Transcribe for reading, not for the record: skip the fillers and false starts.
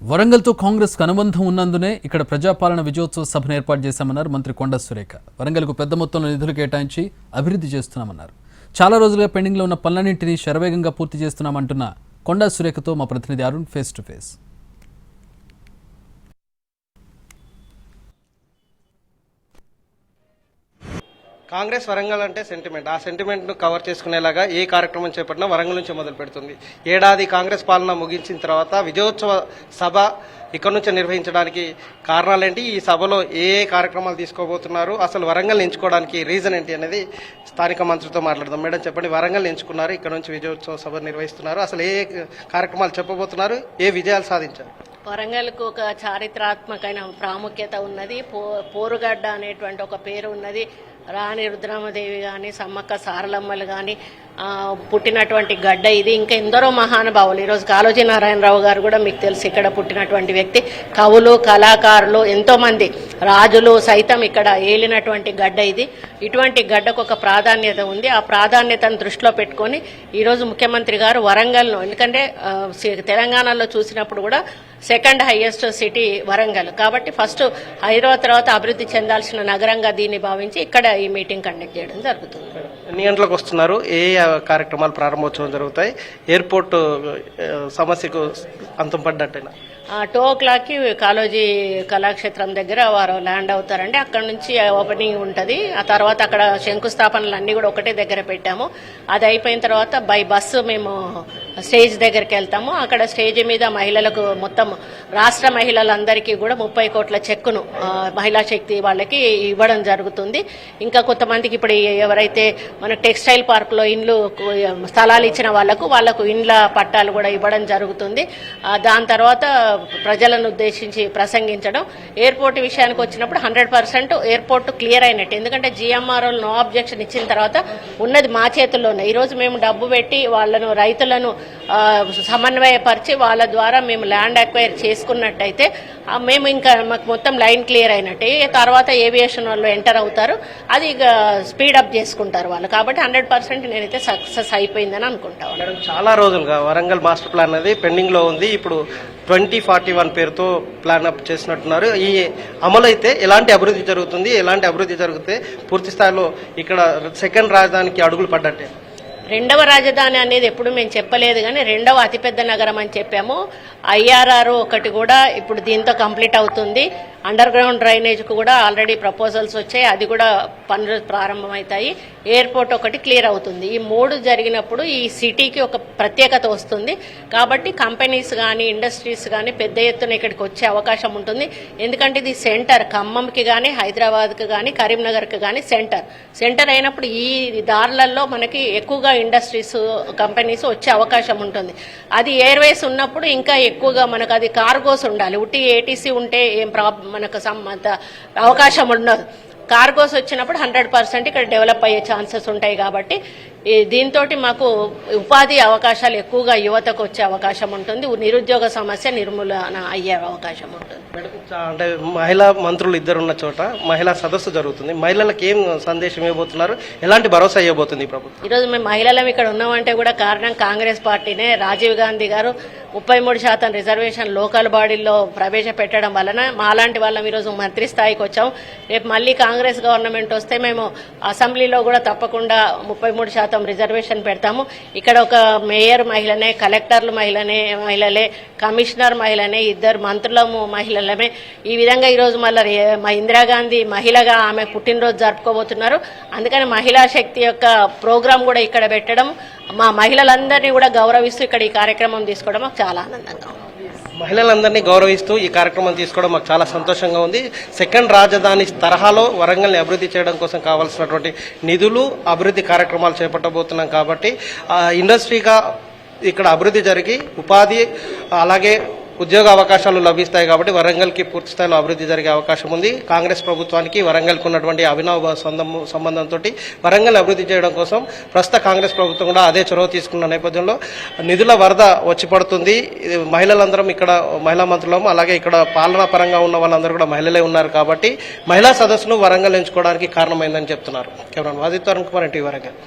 వరంగల్తో కాంగ్రెస్ అనుబంధం ఉన్నందునే ఇక్కడ ప్రజాపాలన విజయోత్సవ సభను ఏర్పాటు చేశామన్నారు మంత్రి కొండా సురేఖ. వరంగల్కు పెద్ద మొత్తంలో నిధులు కేటాయించి అభివృద్ధి చేస్తున్నామన్నారు. చాలా రోజులుగా పెండింగ్లో ఉన్న పనులన్నింటినీ శరవేగంగా పూర్తి చేస్తున్నామంటున్న కొండా సురేఖతో మా ప్రతినిధి Arun face to face. Congress Warangal అంటే సెంటిమెంట్. ఆ సెంటిమెంట్ను కవర్ చేసుకునేలాగా ఏ కార్యక్రమం చేపట్టినా వరంగల్ నుంచి మొదలు పెడుతుంది. ఏడాది కాంగ్రెస్ పాలన ముగించిన తర్వాత విజయోత్సవ సభ ఇక్కడ నుంచి నిర్వహించడానికి కారణాలేంటి, ఈ సభలో ఏ కార్యక్రమాలు తీసుకోబోతున్నారు, అసలు వరంగల్ ఎంచుకోవడానికి రీజన్ ఏంటి అనేది స్థానిక మంత్రితో మాట్లాడదాం. మేడం చెప్పండి, వరంగల్ ఎంచుకున్నారు, ఇక్కడ నుంచి విజయోత్సవ సభ నిర్వహిస్తున్నారు, అసలు ఏ కార్యక్రమాలు చెప్పబోతున్నారు, ఏ విజయాలు సాధించారు? వరంగల్కు ఒక చారిత్రాత్మకమైన ప్రాముఖ్యత ఉన్నది. పోరుగడ్డ అనేటువంటి ఒక పేరు ఉన్నది. రాణి రుద్రమదేవి కానీ సమ్మక్క సారలమ్మలు కానీ పుట్టినటువంటి గడ్డ ఇది. ఇంకా ఎందరో మహానుభావులు, ఈరోజు కాళోజీ నారాయణరావు గారు కూడా మీకు తెలుసు ఇక్కడ పుట్టినటువంటి వ్యక్తి. కవులు, కళాకారులు, ఎంతో మంది రాజులు సైతం ఇక్కడ ఏలినటువంటి గడ్డ ఇది. ఇటువంటి గడ్డకు ఒక ప్రాధాన్యత ఉంది. ఆ ప్రాధాన్యతను దృష్టిలో పెట్టుకొని ఈరోజు ముఖ్యమంత్రి గారు వరంగల్ను, ఎందుకంటే తెలంగాణలో చూసినప్పుడు కూడా సెకండ్ హైయెస్ట్ సిటీ వరంగల్ కాబట్టి ఫస్ట్ హైదరాబాద్ తర్వాత అభివృద్ధి చెందాల్సిన నగరంగా దీన్ని భావించి ఇక్కడ ఈ మీటింగ్ కండక్ట్ చేయడం జరుగుతుంది. ఎన్ని గంటలకు వస్తున్నారు, ఏ కార్యక్రమాలు ప్రారంభోత్సవం జరుగుతాయి, ఎయిర్పోర్ట్ సమస్యకు అంతం పడ్డట్టేనా? 2:00కి కాళోజీ కళాక్షేత్రం దగ్గర వారు ల్యాండ్ అవుతారండి. అక్కడ నుంచి ఓపెనింగ్ ఉంటుంది. ఆ తర్వాత అక్కడ శంకుస్థాపనలు అన్ని కూడా ఒకటే దగ్గర పెట్టాము. అది అయిపోయిన తర్వాత బై బస్సు మేము స్టేజ్ దగ్గరికి వెళ్తాము. అక్కడ స్టేజ్ మీద మహిళలకు మొత్తం రాష్ట్ర మహిళలందరికీ కూడా 30 కోట్ల చెక్కును మహిళా శక్తి వాళ్ళకి ఇవ్వడం జరుగుతుంది. ఇంకా కొంతమందికి ఇప్పుడు ఎవరైతే మన టెక్స్టైల్ పార్క్లో ఇండ్లు స్థలాలు ఇచ్చిన వాళ్లకు ఇండ్ల పట్టాలు కూడా ఇవ్వడం జరుగుతుంది. దాని తర్వాత ప్రజలను ఉద్దేశించి ప్రసంగించడం. ఎయిర్పోర్ట్ విషయానికి వచ్చినప్పుడు 100% ఎయిర్పోర్ట్ క్లియర్ అయినట్టు. ఎందుకంటే జిఎంఆర్ఓ నో అబ్జెక్షన్ ఇచ్చిన తర్వాత ఉన్నది మా చేతుల్లోనే. ఈరోజు మేము డబ్బు పెట్టి వాళ్ళను, రైతులను సమన్వయపరిచి వాళ్ళ ద్వారా మేము ల్యాండ్ అక్వైర్ చేసుకున్నట్టయితే మేము ఇంకా మాకు మొత్తం లైన్ క్లియర్ అయినట్టే. తర్వాత ఏవియేషన్ వాళ్ళు ఎంటర్ అవుతారు, అది ఇక స్పీడప్ చేసుకుంటారు వాళ్ళు. కాబట్టి 100% నేనైతే సక్సెస్ అయిపోయిందని అనుకుంటాను. చాలా రోజులుగా వరంగల్ మాస్టర్ ప్లాన్ అనేది పెండింగ్ లో ఉంది. ఇప్పుడు 2041 పేరుతో ప్లాన్ అప్ చేసినట్టున్నారు. ఈ అమలు అయితే ఎలాంటి అభివృద్ధి జరుగుతుంది, ఎలాంటి అభివృద్ధి జరిగితే పూర్తి స్థాయిలో ఇక్కడ సెకండ్ రాజధానికి అడుగులు పడ్డట్టే? రెండవ రాజధాని అనేది ఎప్పుడు మేము చెప్పలేదు, కానీ రెండవ అతిపెద్ద నగరం అని చెప్పాము. IRR ఒకటి కూడా ఇప్పుడు దీంతో కంప్లీట్ అవుతుంది. అండర్ గ్రౌండ్ డ్రైనేజ్కు కూడా ఆల్రెడీ ప్రపోజల్స్ వచ్చాయి, అది కూడా పనులు ప్రారంభమవుతాయి. ఎయిర్పోర్ట్ ఒకటి క్లియర్ అవుతుంది. ఈ 3 జరిగినప్పుడు ఈ సిటీకి ఒక ప్రత్యేకత వస్తుంది. కాబట్టి కంపెనీస్ కానీ ఇండస్ట్రీస్ కానీ పెద్ద ఎత్తున ఇక్కడికి వచ్చే అవకాశం ఉంటుంది. ఎందుకంటే ఇది సెంటర్, ఖమ్మంకి కానీ హైదరాబాద్కి కానీ కరీంనగర్కి కానీ సెంటర్ అయినప్పుడు ఈ దారులలో మనకి ఎక్కువగా ఇండస్ట్రీస్, కంపెనీస్ వచ్చే అవకాశం ఉంటుంది. అది ఎయిర్వేస్ ఉన్నప్పుడు ఇంకా ఎక్కువగా మనకు అది కార్గోస్ ఉండాలి. ఉట్టి ఏటీసీ ఉంటే ఏం మనకు అంత అవకాశం ఉండదు. కార్గోస్ వచ్చినప్పుడు 100% ఇక్కడ డెవలప్ అయ్యే ఛాన్సెస్ ఉంటాయి. కాబట్టి దీంతో మాకు ఉపాధి అవకాశాలు ఎక్కువగా యువతకు వచ్చే అవకాశం ఉంటుంది. నిరుద్యోగ సమస్య నిర్మూలన అయ్యే అవకాశం ఉంటుంది. అంటే మహిళా మంత్రులు ఇద్దరున్న చోట మహిళా సదస్సు జరుగుతుంది. మహిళలకు ఏం సందేశం ఇవ్వబోతున్నారు, ఎలాంటి భరోసా ఇవ్వబోతుంది ప్రభుత్వం? ఈరోజు మేము మహిళలం ఇక్కడ ఉన్నామంటే కూడా కారణం కాంగ్రెస్ పార్టీనే. రాజీవ్ గాంధీ గారు 33% రిజర్వేషన్ లోకల్ బాడీల్లో ప్రవేశపెట్టడం వలన మాలాంటి వాళ్ళం ఈరోజు మంత్రి స్థాయికి వచ్చాం. రేపు మళ్ళీ కాంగ్రెస్ గవర్నమెంట్ వస్తే మేము అసెంబ్లీలో కూడా తప్పకుండా 33% రిజర్వేషన్ పెడతాము. ఇక్కడ ఒక మేయర్ మహిళనే, కలెక్టర్లు మహిళలే, కమిషనర్ మహిళనే, 2 మంత్రులము మహిళలమే. ఈ విధంగా ఈరోజు మళ్ళీ మా ఇందిరాగాంధీ మహిళగా ఆమె పుట్టినరోజు జరుపుకోబోతున్నారు. అందుకని మహిళా శక్తి యొక్క ప్రోగ్రాం కూడా ఇక్కడ పెట్టడం, మా మహిళలందరినీ కూడా గౌరవిస్తూ ఇక్కడ ఈ కార్యక్రమం తీసుకోవడం మాకు చాలా ఆనందంగా ఉంది. మహిళలందరినీ గౌరవిస్తూ ఈ కార్యక్రమం తీసుకోవడం మాకు చాలా సంతోషంగా ఉంది. సెకండ్ రాజధాని తరహాలో వరంగల్ని అభివృద్ధి చేయడం కోసం కావాల్సినటువంటి నిధులు, అభివృద్ధి కార్యక్రమాలు చేపట్టబోతున్నాం. కాబట్టి ఇండస్ట్రీగా ఇక్కడ అభివృద్ధి జరిగి ఉపాధి అలాగే ఉద్యోగ అవకాశాలు లభిస్తాయి. కాబట్టి వరంగల్కి పూర్తి స్థాయిలో అభివృద్ధి జరిగే అవకాశం ఉంది. కాంగ్రెస్ ప్రభుత్వానికి వరంగల్కి ఉన్నటువంటి అవినావ సంబంధంతో వరంగల్ అభివృద్ధి చేయడం కోసం ప్రస్తుత కాంగ్రెస్ ప్రభుత్వం కూడా అదే చొరవ తీసుకున్న నేపథ్యంలో నిధుల వరద వచ్చి పడుతుంది. మహిళలందరం ఇక్కడ మహిళా మంత్రులము, అలాగే ఇక్కడ పాలనా పరంగా ఉన్న వాళ్ళందరూ కూడా మహిళలే ఉన్నారు. కాబట్టి మహిళా సదస్సును వరంగల్ ఎంచుకోవడానికి కారణమైందని చెప్తున్నారు. Cameraman Wajid Tarun Kumar, NTV Warangal.